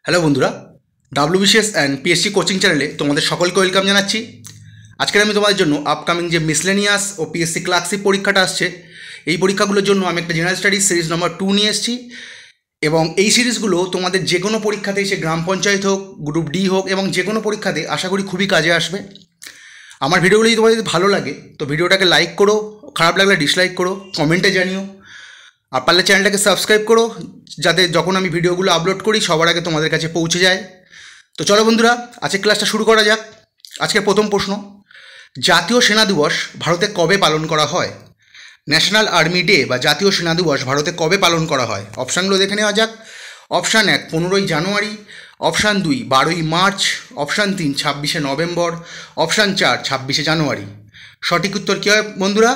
Hello বন্ধুরা, WBCS and PSC coaching চ্যানেলে তোমাদের সকলকে ওয়েলকাম জানাচ্ছি। আজকের আমি তোমাদের জন্য আপকামিং যে মিসলেনিয়াস ও পিএসসি ক্লার্কশিপ পরীক্ষাটা আসছে, এই পরীক্ষাগুলোর জন্য আমি একটা জেনারেল স্টাডিজ সিরিজ নম্বর 2 নিয়ে এসেছি। এবং এই সিরিজগুলো তোমাদের যে কোনো পরীক্ষাতেই, সে গ্রাম পঞ্চায়েত হোক, গ্রুপ ডি হোক, এবং যে কোনো পরীক্ষাতে আশা করি খুবই কাজে আসবে। আমার ভিডিওগুলো যদি তোমাদের ভালো লাগে তো ভিডিওটাকে লাইক করো, খারাপ লাগলে ডিসলাইক করো, কমেন্টে জানিও। আর পারলে চ্যানেলটাকে সাবস্ক্রাইব করো, যাতে যখন আমি ভিডিওগুলো আপলোড করি সবার আগে তোমাদের কাছে পৌঁছে যায়। তো চলো বন্ধুরা, আজকের ক্লাসটা শুরু করা যাক। আজকের প্রথম প্রশ্ন: জাতীয় সেনা দিবস ভারতে কবে পালন করা হয়? ন্যাশনাল আর্মি ডে বা জাতীয় সেনা দিবস ভারতে কবে পালন করা হয়? অপশানগুলো দেখে নেওয়া যাক। অপশান 1 15ই জানুয়ারি, অপশান 2 12ই মার্চ, অপশান 3 26শে নভেম্বর, অপশান 4 26শে জানুয়ারি। সঠিক উত্তর কী হয় বন্ধুরা?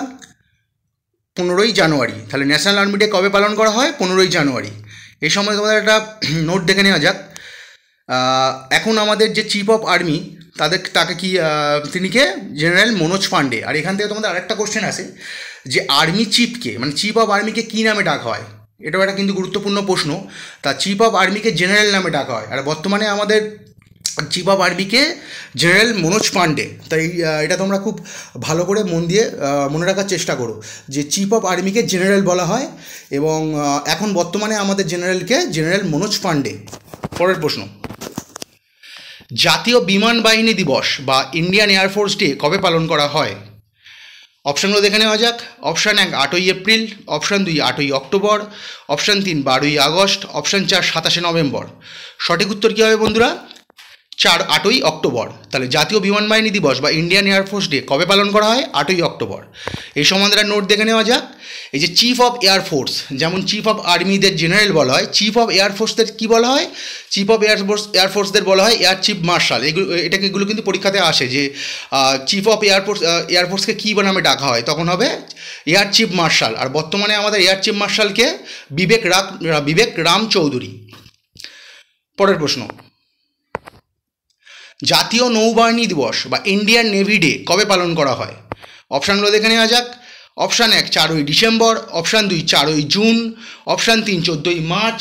15ই জানুয়ারি। তাহলে ন্যাশনাল আর্মি ডে কবে পালন করা হয়? 15ই জানুয়ারি। এই সময় তোমাদের একটা নোট দেখে নেওয়া যাক। এখন আমাদের যে চিফ অফ আর্মি, তাকে কি তিনি কে? জেনারেল মনোজ পান্ডে। আর এখান থেকে তোমাদের আরেকটা কোশ্চেন আসে যে আর্মি চিফকে, মানে চিফ অফ আর্মিকে কী নামে ডাকা হয়? এটাও একটা কিন্তু গুরুত্বপূর্ণ প্রশ্ন। তা চিফ অফ আর্মিকে জেনারেল নামে ডাকা হয়, আর বর্তমানে আমাদের চিফ অফ আর্মিকে জেনারেল মনোজ পান্ডে। তাই এটা তোমরা খুব ভালো করে মন দিয়ে মনে রাখার চেষ্টা করো যে চিফ অফ আর্মিকে জেনারেল বলা হয়, এবং এখন বর্তমানে আমাদের জেনারেলকে জেনারেল মনোজ পান্ডে। পরের প্রশ্ন: জাতীয় বিমান বাহিনী দিবস বা ইন্ডিয়ান এয়ারফোর্স ডে কবে পালন করা হয়? অপশানগুলো দেখে নেওয়া যাক। অপশান 1 8ই এপ্রিল, অপশান 2 8ই অক্টোবর, অপশান 3 12ই আগস্ট, অপশান 4 27শে নভেম্বর। সঠিক উত্তর কী হবে বন্ধুরা? 8ই অক্টোবর। তাহলে জাতীয় বিমান বাহিনী দিবস বা ইন্ডিয়ান এয়ারফোর্স ডে কবে পালন করা হয়? 8ই অক্টোবর। এই সম্বন্ধে নোট দেখে নেওয়া যাক। এই যে চিফ অফ এয়ারফোর্স, যেমন চিফ অফ আর্মিদের জেনারেল বলা হয়, চিফ অফ এয়ারফোর্সদের কী বলা হয়? চিফ অফ এয়ারফোর্সদের বলা হয় এয়ার চিফ মার্শাল। এগুলো কিন্তু পরীক্ষাতে আসে যে চিফ অফ এয়ারফোর্সকে কী নামে ডাকা হয়, তখন হবে এয়ার চিফ মার্শাল। আর বর্তমানে আমাদের এয়ার চিফ মার্শালকে বিবেক রাম চৌধুরী। পরের প্রশ্ন: জাতীয় নৌবাহিনী দিবস বা ইন্ডিয়ান নেভি ডে কবে পালন করা হয়? অপশানগুলো দেখে নেওয়া যাক। অপশান 1 4ই ডিসেম্বর, অপশান 2 4ই জুন, অপশান 3 14ই মার্চ,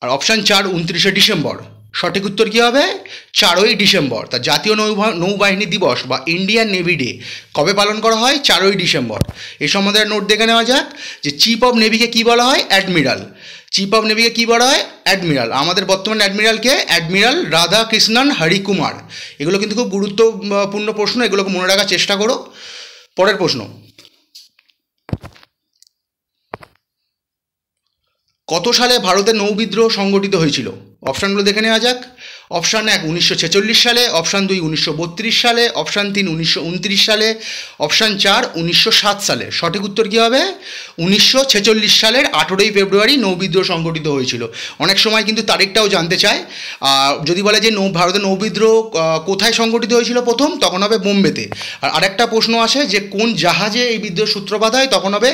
আর অপশান 4 29শে ডিসেম্বর। সঠিক উত্তর কী হবে? 4ই ডিসেম্বর। তা জাতীয় নৌবাহিনী দিবস বা ইন্ডিয়ান নেভি ডে কবে পালন করা হয়? 4ই ডিসেম্বর। এই সম্বন্ধে নোট দেখে নেওয়া যাক যে চিফ অফ নেভিকে কী বলা হয়? অ্যাডমিরাল। চিফ অফ নেভিকে কী বলা হয়? অ্যাডমিরাল। আমাদের বর্তমান অ্যাডমিরালকে অ্যাডমিরাল রাধা কৃষ্ণন হরিকুমার। এগুলো কিন্তু খুব গুরুত্বপূর্ণ প্রশ্ন, এগুলোকে মনে রাখার চেষ্টা করো। পরের প্রশ্ন: কত সালে ভারতে নৌবিদ্রোহ সংগঠিত হয়েছিল? অপশানগুলো দেখে নেওয়া যাক। অপশান 1 1946 সালে, অপশান 2 1932 সালে, অপশান 3 1929 সালে, অপশান 4 1907 সালে। সঠিক উত্তর কী হবে? 1946 সালের 18ই ফেব্রুয়ারি নৌবিদ্রোহ সংগঠিত হয়েছিল। অনেক সময় কিন্তু তারিখটাও জানতে চায়। যদি বলে যে ভারতের নৌবিদ্রোহ কোথায় সংগঠিত হয়েছিল প্রথম, তখন হবে বোম্বেতে। আর আরেকটা প্রশ্ন আসে যে কোন জাহাজে এই বিদ্রোহের সূত্রপাত হয়, তখন হবে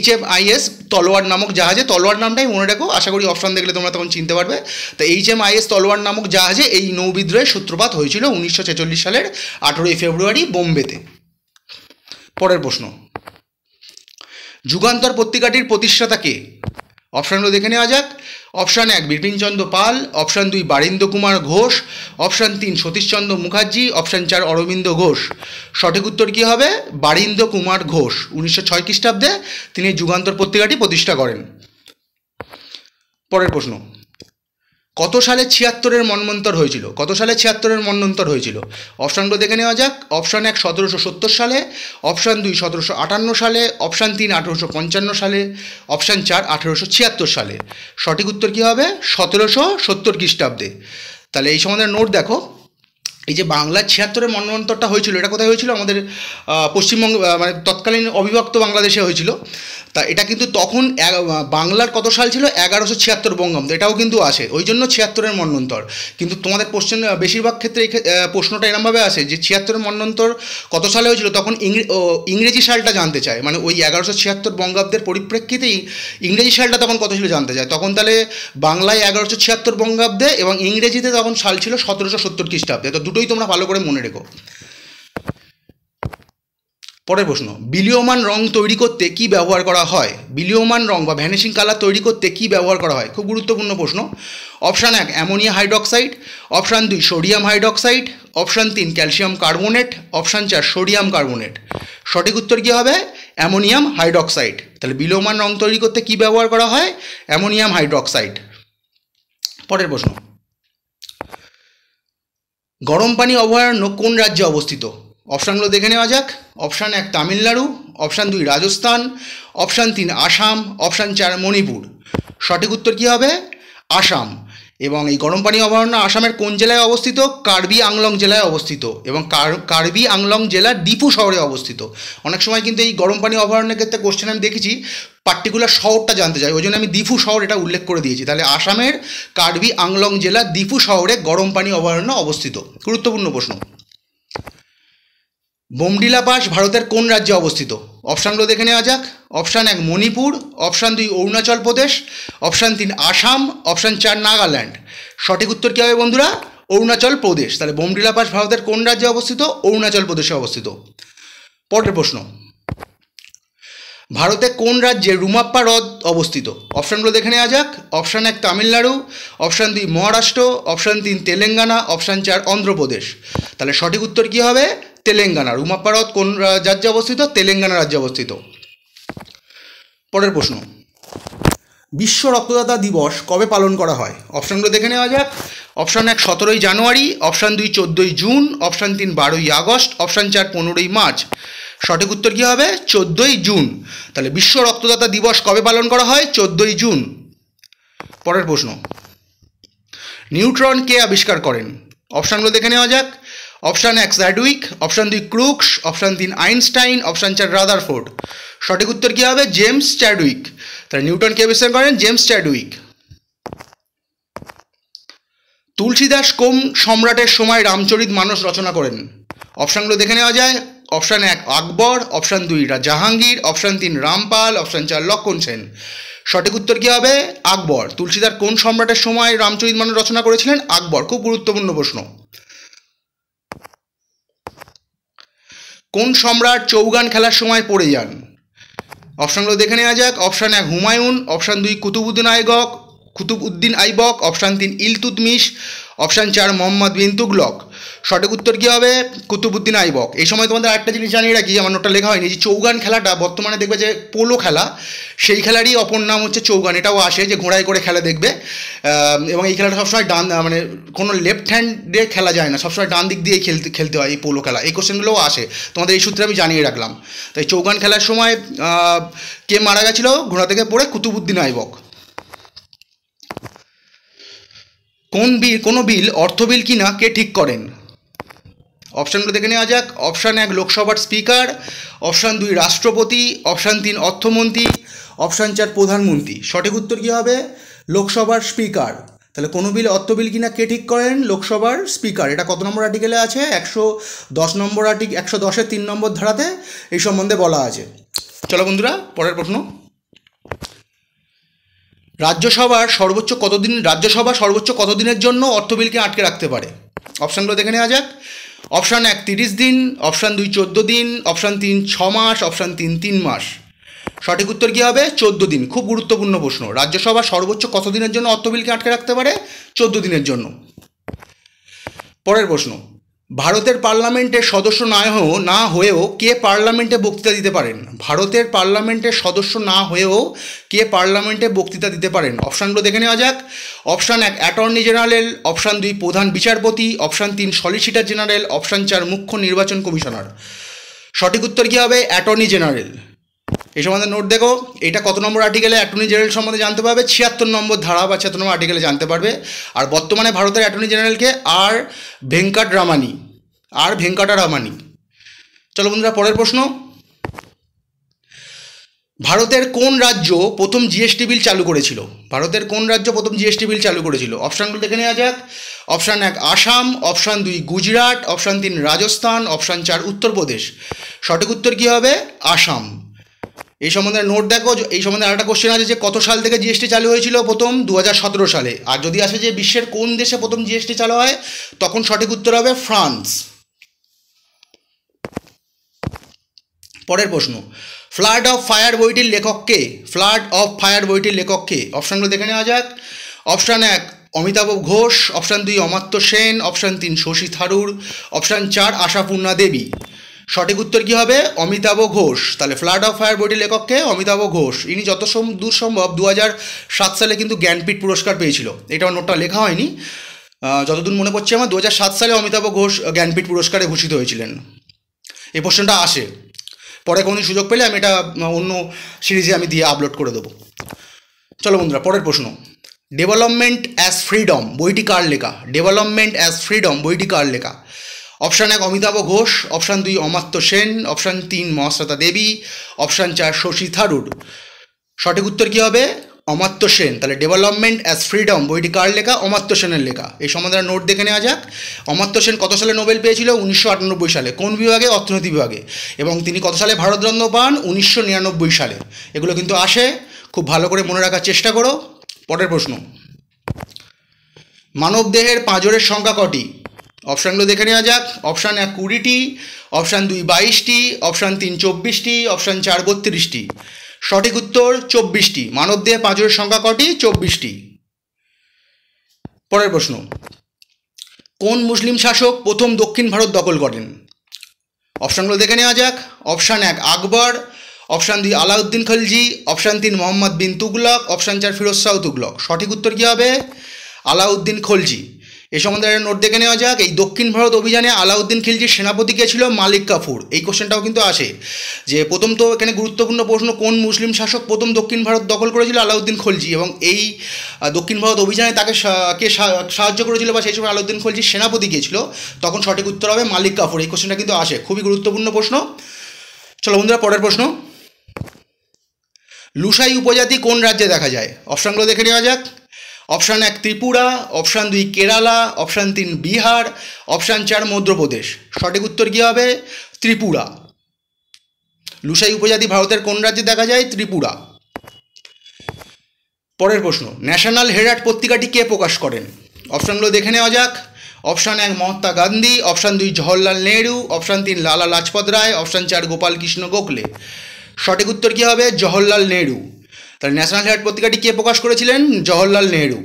HMIS তলোয়ার নামক জাহাজে। তলোয়ার নামটাই মনে রাখো, আশা করি অপশান দেখলে তোমরা তখন চিনতে পারবে। তো HMIS তলোয়ার নামক জাহাজে এই নৌবিদ্রোহের সূত্রপাত হয়েছিল 1946 সালের 18ই ফেব্রুয়ারি বোম্বেতে। পরের প্রশ্ন: যুগান্তর পত্রিকাটির প্রতিষ্ঠাতা কে? অপশানগুলো দেখে নেওয়া যাক। Option 1 Bipinchandra Pal, option 2 Barindra Kumar Ghosh, option 3 Satishchandra Mukherjee, option 4 Aurobindo Ghosh. সঠিক উত্তর কী হবে? বারীন্দ্র কুমার ঘোষ। 1906 খ্রিস্টাব্দে তিনি যুগান্তর পত্রিকাটি প্রতিষ্ঠা করেন। পরের প্রশ্ন: কত সালে 76-এর মন্বন্তর হয়েছিল? কত সালে 76-এর মন্বন্তর হয়েছিল? অপশানগুলো দেখে নেওয়া যাক। অপশান 1 1770 সালে, অপশান 2 1758 সালে, অপশান 3 1855 সালে, অপশান 4 1876 সালে। সঠিক উত্তর কী হবে? 1770 খ্রিস্টাব্দে। তাহলে এই সম্বন্ধে নোট দেখো। এই যে বাংলার 76-এর মন্বন্তরটা হয়েছিল, এটা কোথায় হয়েছিল? আমাদের পশ্চিমবঙ্গ, মানে তৎকালীন অবিভক্ত বাংলাদেশে হয়েছিল। তা এটা কিন্তু তখন বাংলার কত সাল ছিল? 1176 বঙ্গাব্দ। এটাও কিন্তু আসে, ওই জন্য 76-এর মন্বন্তর। কিন্তু তোমাদের কোশ্চেন বেশিরভাগ ক্ষেত্রে প্রশ্নটা এরমভাবে আসে যে 76-এর মন্বন্তর কত সালে হয়েছিল, তখন ইংরেজি সালটা জানতে চায়। মানে ওই 1176 বঙ্গাব্দের পরিপ্রেক্ষিতেই ইংরেজি সালটা তখন কত ছিল জানতে চায়। তখন তাহলে বাংলায় 1176 বঙ্গাব্দে এবং ইংরেজিতে তখন সাল ছিল 1770 খ্রিস্টাব্দে। তো দুটোই তোমরা ভালো করে মনে রেখো। পরের প্রশ্ন, বিলীয়মান রং তৈরি করতে কি ব্যবহার করা হয়? বিলীয়মান রং বা ভ্যানিশিং কালার তৈরি করতে কি ব্যবহার করা হয়? খুব গুরুত্বপূর্ণ প্রশ্ন। Option 1 ammonia hydroxide, option 2 sodium hydroxide, option 3 calcium carbonate, option 4 sodium carbonate. সঠিক উত্তর কী হবে? Ammonium hydroxide. তাহলে বিলীয়মান রং তৈরি করতে কি ব্যবহার করা হয়? Ammonium hydroxide. পরের প্রশ্ন, গরম পানি অভয়ারণ্য কোন রাজ্যে অবস্থিত? অপশানগুলো দেখে নেওয়া যাক। Option 1 Tamil Nadu, option 2 Rajasthan, option 3 Assam, option 4 Manipur. সঠিক উত্তর কী হবে? আসাম। এবং এই গরম পানি অভয়ারণ্য আসামের কোন জেলায় অবস্থিত? কার্বি আংলং জেলায় অবস্থিত এবং কার্বি আংলং জেলার ডিপু শহরে অবস্থিত। অনেক সময় কিন্তু এই গরম পানি অভয়ারণ্যের ক্ষেত্রে কোশ্চেন আমি দেখেছি পার্টিকুলার শহরটা জানতে চাই, ওই জন্য আমি দিফু শহর এটা উল্লেখ করে দিয়েছি। তাহলে আসামের কার্বি আংলং জেলার দিফু শহরে গরম পানি অভয়ারণ্য অবস্থিত। গুরুত্বপূর্ণ প্রশ্ন। বোমডিলা পাস ভারতের কোন রাজ্যে অবস্থিত? অপশানগুলো দেখে নেওয়া যাক। Option 1 Manipur, option 2 Arunachal Pradesh, option 3 Assam, option 4 Nagaland. সঠিক উত্তর কী হবে বন্ধুরা? অরুণাচল প্রদেশ। তাহলে বোমডিলা পাস ভারতের কোন রাজ্যে অবস্থিত? অরুণাচল প্রদেশে অবস্থিত। পরের প্রশ্ন, ভারতে কোন রাজ্যে রুমাপ্পা হ্রদ অবস্থিত? অপশানগুলো দেখে নেওয়া যাক। Option 1 Tamil Nadu, option 2 Maharashtra, option 3 Telangana, option 4 Andhra Pradesh. তাহলে সঠিক উত্তর কী হবে? তেলেঙ্গানা। রুমাপ্পা হ্রদ কোন রাজ্যে অবস্থিত? তেলেঙ্গানা রাজ্যে অবস্থিত। পরের প্রশ্ন, বিশ্ব রক্তদাতা দিবস কবে পালন করা হয়? অপশানগুলো দেখে নেওয়া যাক। অপশান 1 17ই জানুয়ারি, অপশান 2 14ই জুন, অপশান 3 12ই আগস্ট, অপশান 4 15ই মার্চ। সঠিক উত্তর কী হবে? 14ই জুন। তাহলে বিশ্ব রক্তদাতা দিবস কবে পালন করা হয়? 14ই জুন। পরের প্রশ্ন, নিউট্রন কে আবিষ্কার করেন? অপশানগুলো দেখে নেওয়া যাক। Option 1 Chadwick, option 2 Crookes, option 3 Einstein, option 4 Rutherford. সঠিক উত্তর কী হবে? James Chadwick. তাহলে নিউটন কে আবিষ্কার করেন? James Chadwick. তুলসীদাস কোন সম্রাটের সময় রামচরিত মানস রচনা করেন? অপশানগুলো দেখে নেওয়া যায়। Option 1 Akbar, option 2 Jahangir, option 3 Rampal, option 4 Lakshman Sen. সঠিক উত্তর কী হবে? আকবর। তুলসীদাস কোন সম্রাটের সময় রামচরিত মানস রচনা করেছিলেন? আকবর। খুব গুরুত্বপূর্ণ প্রশ্ন। কোন সম্রাট চৌগান খেলার সময় পড়ে যান? অপশানগুলো দেখে নেওয়া যাক। Option 1 Humayun, option 2 Qutubuddin Aibak, option 3 Iltutmish, option 4 Mohammad bin Tughlaq. সঠিক উত্তর কী হবে? কুতুবউদ্দিন আইবক। এই সময় তোমাদের আরেকটা জিনিস জানিয়ে রাখি, আমার নোটটা লেখা হয়নি, যে চৌগান খেলাটা বর্তমানে দেখবে যে পোলো খেলা, সেই খেলারই অপর নাম হচ্ছে চৌগান। এটাও আসে যে ঘোড়ায় করে খেলা দেখবে, এবং এই খেলাটা সবসময় ডান মানে কোনো লেফট হ্যান্ডে খেলা যায় না, সবসময় ডান দিক দিয়েই খেলতে হয় এই পোলো খেলা। এই কোশ্চেনগুলোও আসে, তোমাদের এই সূত্রে আমি জানিয়ে রাখলাম। তাই চৌগান খেলার সময় কে মারা গেছিল ঘোড়া থেকে পড়ে? কুতুবউদ্দিন আইবক। কোনো বিল অর্থ বিল কিনা কে ঠিক করেন? অপশানগুলো দেখে নেওয়া যাক। অপশান 1 লোকসভার স্পিকার, অপশান 2 রাষ্ট্রপতি, অপশান 3 অর্থমন্ত্রী, অপশান 4 প্রধানমন্ত্রী। সঠিক উত্তর কী হবে? লোকসভার স্পিকার। তাহলে কোনো বিল অর্থ বিল কিনা কে ঠিক করেন? লোকসভার স্পিকার। এটা কত নম্বর আর্টিকেলে আছে? 110 নম্বর 110-এর 3 নম্বর ধারাতে এই সম্বন্ধে বলা আছে। চলো বন্ধুরা, পরের প্রশ্ন। রাজ্যসভা সর্বোচ্চ কতদিনের জন্য অর্থ বিলকে আটকে রাখতে পারে? অপশানগুলো দেখে নেওয়া যাক। অপশান 1 30 দিন, অপশান 2 14 দিন, অপশান 3 6 মাস, অপশান 3 3 মাস। সঠিক উত্তর কী হবে? 14 দিন। খুব গুরুত্বপূর্ণ প্রশ্ন। রাজ্যসভা সর্বোচ্চ কত দিনের জন্য অর্থ বিলকে আটকে রাখতে পারে? 14 দিনের জন্য। পরের প্রশ্ন, ভারতের পার্লামেন্টের সদস্য না হয়েও কে পার্লামেন্টে বক্তৃতা দিতে পারেন? ভারতের পার্লামেন্টের সদস্য না হয়েও কে পার্লামেন্টে বক্তৃতা দিতে পারেন? অপশানগুলো দেখে নেওয়া যাক। অপশান 1 অ্যাটর্নি জেনারেল, অপশান 2 প্রধান বিচারপতি, অপশান 3 সলিসিটর জেনারেল, অপশান 4 মুখ্য নির্বাচন কমিশনার। সঠিক উত্তর কী হবে? Attorney general. এই সম্বন্ধে নোট দেখো, এটা কত নম্বর আর্টিকেলে অ্যাটর্নি জেনারেল সম্বন্ধে জানতে পারবে? 76 নম্বর ধারা বা 76 নম্বর আর্টিকেলে জানতে পারবে। আর বর্তমানে ভারতের অ্যাটর্নি জেনারেলকে আর ভেঙ্কাটারামানি। চলো বন্ধুরা, পরের প্রশ্ন। ভারতের কোন রাজ্য প্রথম জিএসটি বিল চালু করেছিল? ভারতের কোন রাজ্য প্রথম জিএসটি বিল চালু করেছিল? অপশানগুলো দেখে নেওয়া যাক। Option 1 Assam, option 2 Gujarat, option 3 Rajasthan, option 4 Uttar Pradesh. সঠিক উত্তর কী হবে? আসাম। এই সম্বন্ধে নোট দেখো। এই সম্বন্ধে আরেকটা কোশ্চেন আছে যে কত সাল থেকে জিএসটি চালু হয়েছিল? প্রথম 2017 সালে। আর যদি আসে যে বিশ্বের কোন দেশে প্রথম জিএসটি চালু হয়, তখন সঠিক উত্তর হবে ফ্রান্স। পরের প্রশ্ন, ফ্লাড অফ ফায়ার বইটির লেখক কে? ফ্লাড অফ ফায়ার বইটির লেখক কে? অপশানগুলো দেখে নেওয়া যাক। Option 1 Amitav Ghosh, option 2 অমাত্য Sen, option 3 Shashi Tharoor, option 4 Ashapurna Devi. সঠিক উত্তর কী হবে? অমিতাভ ঘোষ। তাহলে ফ্লাড অফ ফায়ার বইটির লেখককে অমিতাভ ঘোষ। ইনি যত দূর সম্ভব 2007 সালে কিন্তু জ্ঞানপীঠ পুরস্কার পেয়েছিল। এটা আমার নোটটা লেখা হয়নি, যতদূর মনে পড়ছে আমার 2007 সালে অমিতাভ ঘোষ জ্ঞানপীঠ পুরস্কারে ভূষিত হয়েছিলেন। এই প্রশ্নটা আসে, পরে কোনোদিন সুযোগ পেলে আমি এটা অন্য সিরিজে আমি দিয়ে আপলোড করে দেবো। চলো বন্ধুরা, পরের প্রশ্ন, ডেভেলপমেন্ট অ্যাজ ফ্রিডম বইটি কার লেখা? ডেভেলপমেন্ট অ্যাজ ফ্রিডম বইটি কার লেখা? Option 1 Amitav Ghosh, option 2 অমাত্য Sen, option 3 Mahasweta Devi, option 4 Shashi Tharoor. সঠিক উত্তর কী হবে? অমাত্য সেন। তাহলে ডেভেলপমেন্ট অ্যাজ ফ্রিডম বইটি কার লেখা? অমাত্য সেনের লেখা। এই সম্বন্ধে নোট দেখে নেওয়া যাক। অমাত্য সেন কত সালে নোবেল পেয়েছিল? 1998 সালে। কোন বিভাগে? অর্থনীতি বিভাগে। এবং তিনি কত সালে ভারতরত্ন পান? 1999 সালে। এগুলো কিন্তু আসে, খুব ভালো করে মনে রাখার চেষ্টা করো। পরের প্রশ্ন, মানবদেহের পাঁজরের সংখ্যা কটি? অপশানগুলো দেখে নেওয়া যাক। অপশান 1 20টি, অপশান 2 22টি, অপশান 3 24টি, অপশান 4 32টি। সঠিক উত্তর 24টি। মানবদেহে পাঁজরের সংখ্যা কটি? 24টি। পরের প্রশ্ন, কোন মুসলিম শাসক প্রথম দক্ষিণ ভারত দখল করেন? অপশানগুলো দেখে নেওয়া যাক। Option 1 Akbar, option 2 Alauddin Khalji, option 3 Mohammad bin Tughlaq, option 4 Firoz Shah Tughlaq. সঠিক উত্তর কী হবে? আলাউদ্দিন খলজি। এই সম্বন্ধে একটা নোট দেখে নেওয়া যাক। এই দক্ষিণ ভারত অভিযানে আলাউদ্দিন খিলজির সেনাপতি কে ছিল? মালিক কাফুর। এই কোশ্চেনটাও কিন্তু আসে, যে প্রথম তো এখানে গুরুত্বপূর্ণ প্রশ্ন, কোন মুসলিম শাসক প্রথম দক্ষিণ ভারত দখল করেছিল? আলাউদ্দিন খলজি। এবং এই দক্ষিণ ভারত অভিযানে তাকে কে সাহায্য করেছিল, বা সেই সময় আলাউদ্দিন খলজির সেনাপতি কে ছিল? তখন সঠিক উত্তর হবে মালিক কাফুর। এই কোশ্চেনটা কিন্তু আসে, খুবই গুরুত্বপূর্ণ প্রশ্ন। চলো বন্ধুরা, পরের প্রশ্ন, লুসাই উপজাতি কোন রাজ্যে দেখা যায়? অপশানগুলো দেখে নেওয়া যাক। Option 1 Tripura, option 2 Kerala, option 3 Bihar, option 4 Madhya Pradesh. সঠিক উত্তর কী হবে? ত্রিপুরা। লুসাই উপজাতি ভারতের কোন রাজ্যে দেখা যায়? ত্রিপুরা। পরের প্রশ্ন, ন্যাশনাল হেরাল্ড পত্রিকাটি কে প্রকাশ করেন? অপশানগুলো দেখে নেওয়া যাক। Option 1 Mahatma Gandhi, option 2 Jawaharlal Nehru, option 3 Lala Lajpat Rai, option 4 Gopal Krishna Gokhale. সঠিক উত্তর কী হবে? জওহরলাল নেহরু। তাহলে ন্যাশনাল হেরাল্ড পত্রিকাটি কে প্রকাশ করেছিলেন? জওহরলাল নেহরু।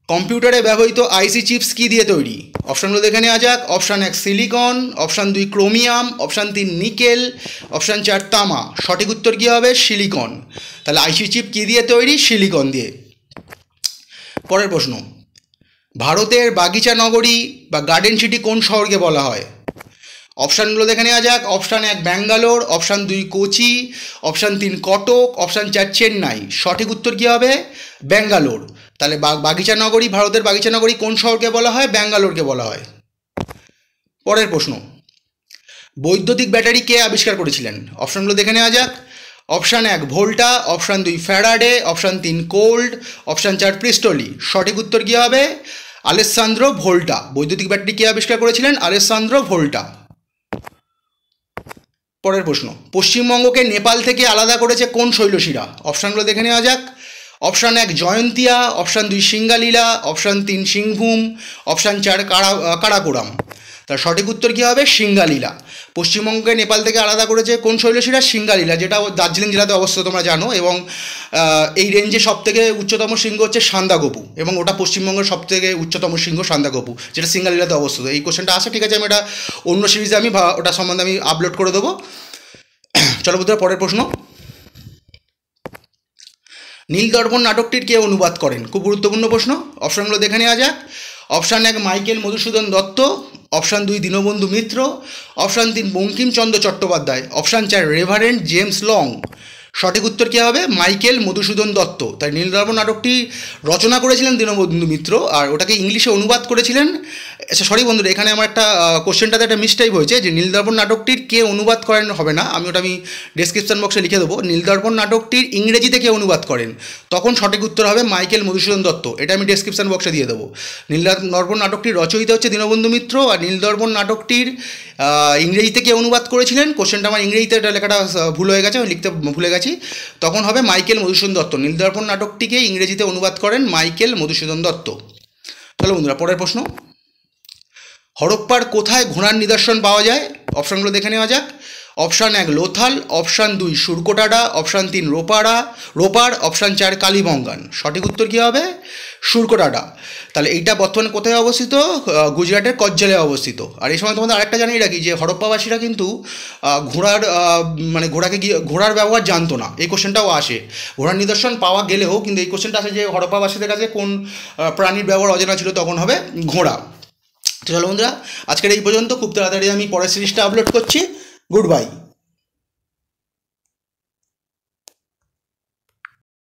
কম্পিউটারে ব্যবহৃত আইসি চিপস কী দিয়ে তৈরি? অপশানগুলো দেখে নেওয়া যাক। Option 1 silicon, option 2 chromium, option 3 nickel, option 4 তামা। সঠিক উত্তর কী হবে? সিলিকন। তাহলে আইসি চিপ কী দিয়ে তৈরি? সিলিকন দিয়ে। পরের প্রশ্ন, ভারতের বাগিচা নগরী বা গার্ডেন সিটি কোন শহরকে বলা হয়? অপশানগুলো দেখে নেওয়া যাক। Option 1 Bangalore, option 2 Kochi, option 3 Cuttack, option 4 Chennai. সঠিক উত্তর কী হবে? ব্যাঙ্গালোর। তাহলে বাগিচা নগরী, ভারতের বাগিচা নগরী কোন শহরকে বলা হয়? ব্যাঙ্গালোরকে বলা হয়। পরের প্রশ্ন, বৈদ্যুতিক ব্যাটারি কে আবিষ্কার করেছিলেন? অপশানগুলো দেখে নেওয়া যাক। Option 1 ভোল্টা, option 2 Faraday, option 3 cold, option 4 Priestley. সঠিক উত্তর কী হবে? আলেসান্দ্রো ভোল্টা। বৈদ্যুতিক ব্যাটারি কে আবিষ্কার করেছিলেন? আলেসান্দ্রো ভোল্টা। পরের প্রশ্ন, পশ্চিমবঙ্গকে নেপাল থেকে আলাদা করেছে কোন শৈলশিরা? অপশানগুলো দেখে নেওয়া যাক। Option 1 Jaintia, option 2 Singalila, option 3 Singhbhum, option 4 Karakoram. তার সঠিক উত্তর কী হবে? সিঙ্গালীলা। পশ্চিমবঙ্গকে নেপাল থেকে আলাদা করেছে কোন শৈলশিরা? সিঙ্গালীলা, যেটা দার্জিলিং জেলাতে অবস্থিত তোমরা জানো। এবং এই রেঞ্জে সবথেকে উচ্চতম শৃঙ্গ হচ্ছে সান্দাকফু, এবং ওটা পশ্চিমবঙ্গের সবথেকে উচ্চতম শৃঙ্গ সান্দাকফু, যেটা সিঙ্গালীলাতে অবস্থিত। এই কোশ্চেনটা আসে, ঠিক আছে, আমি এটা অন্য সিরিজে আমি ওটা সম্বন্ধে আমি আপলোড করে দেবো। চলো বন্ধুরা, পরের প্রশ্ন, নীলদর্পণ নাটকটির কে অনুবাদ করেন? খুব গুরুত্বপূর্ণ প্রশ্ন। অপশানগুলো দেখে নেওয়া যাক। Option 1 Michael Madhusudan Dutt, option 2 Dinabandhu Mitra, option 3 Bankimchandra Chattopadhyay, option 4 reverend James Long. সঠিক উত্তর কী হবে? মাইকেল মধুসূদন দত্ত। তাই নীলদর্পণ নাটকটি রচনা করেছিলেন দীনবন্ধু মিত্র, আর ওটাকে ইংলিশে অনুবাদ করেছিলেন। আচ্ছা সরি বন্ধুরা, এখানে আমার একটা কোশ্চেনটাতে একটা মিস্টেক হয়েছে, যে নীলদর্পণ নাটকটির কে অনুবাদ করেন হবে না, আমি ওটা ডেসক্রিপশন বক্সে লিখে দেবো। নীলদর্পণ নাটকটির ইংরেজিতে কে অনুবাদ করেন, তখন সঠিক উত্তর হবে মাইকেল মধুসূদন দত্ত। এটা আমি ডেসক্রিপশন বক্সে দিয়ে দেবো। নীলদর্পণ নাটকটির রচয়িতা হচ্ছে দীনবন্ধু মিত্র, আর নীলদর্পণ নাটকটির ইংরেজিতে কে অনুবাদ করেছিলেন, কোশ্চেনটা আমার ইংরেজিতে লেখাটা ভুল হয়ে গেছে, আমি লিখতে ভুলে গেছি, তখন হবে মাইকেল মধুসূদন দত্ত। নীলদর্পণ নাটকটিকে ইংরেজিতে অনুবাদ করেন মাইকেল মধুসূদন দত্ত। চলো বন্ধুরা, পরের প্রশ্ন, হরপ্পার কোথায় ঘোড়ার নিদর্শন পাওয়া যায়? অপশানগুলো দেখে নেওয়া যাক। Option 1 Lothal, option 2 Surkotada, option 3 Ropar, option 4 Kalibangan. সঠিক উত্তর কী হবে? সুরকোটাডা। তাহলে এইটা বর্তমানে কোথায় অবস্থিত? গুজরাটের কচ্ছ জেলায় অবস্থিত। আর এই সময় তোমাদের আরেকটা জানিয়ে রাখি যে হরপ্পাবাসীরা কিন্তু ঘোড়ার মানে ঘোড়ার ব্যবহার জানতো না। এই কোশ্চেনটাও আসে, ঘোড়ার নিদর্শন পাওয়া গেলেও কিন্তু এই কোশ্চেনটা আসে যে হরপ্পাবাসীদের কাছে কোন প্রাণীর ব্যবহার অজানা ছিল, তখন হবে ঘোড়া। তো চলো বন্ধুরা, আজকের এই পর্যন্ত। খুব তাড়াতাড়ি আমি পরের সিরিজটা আপলোড করছি। Good bye.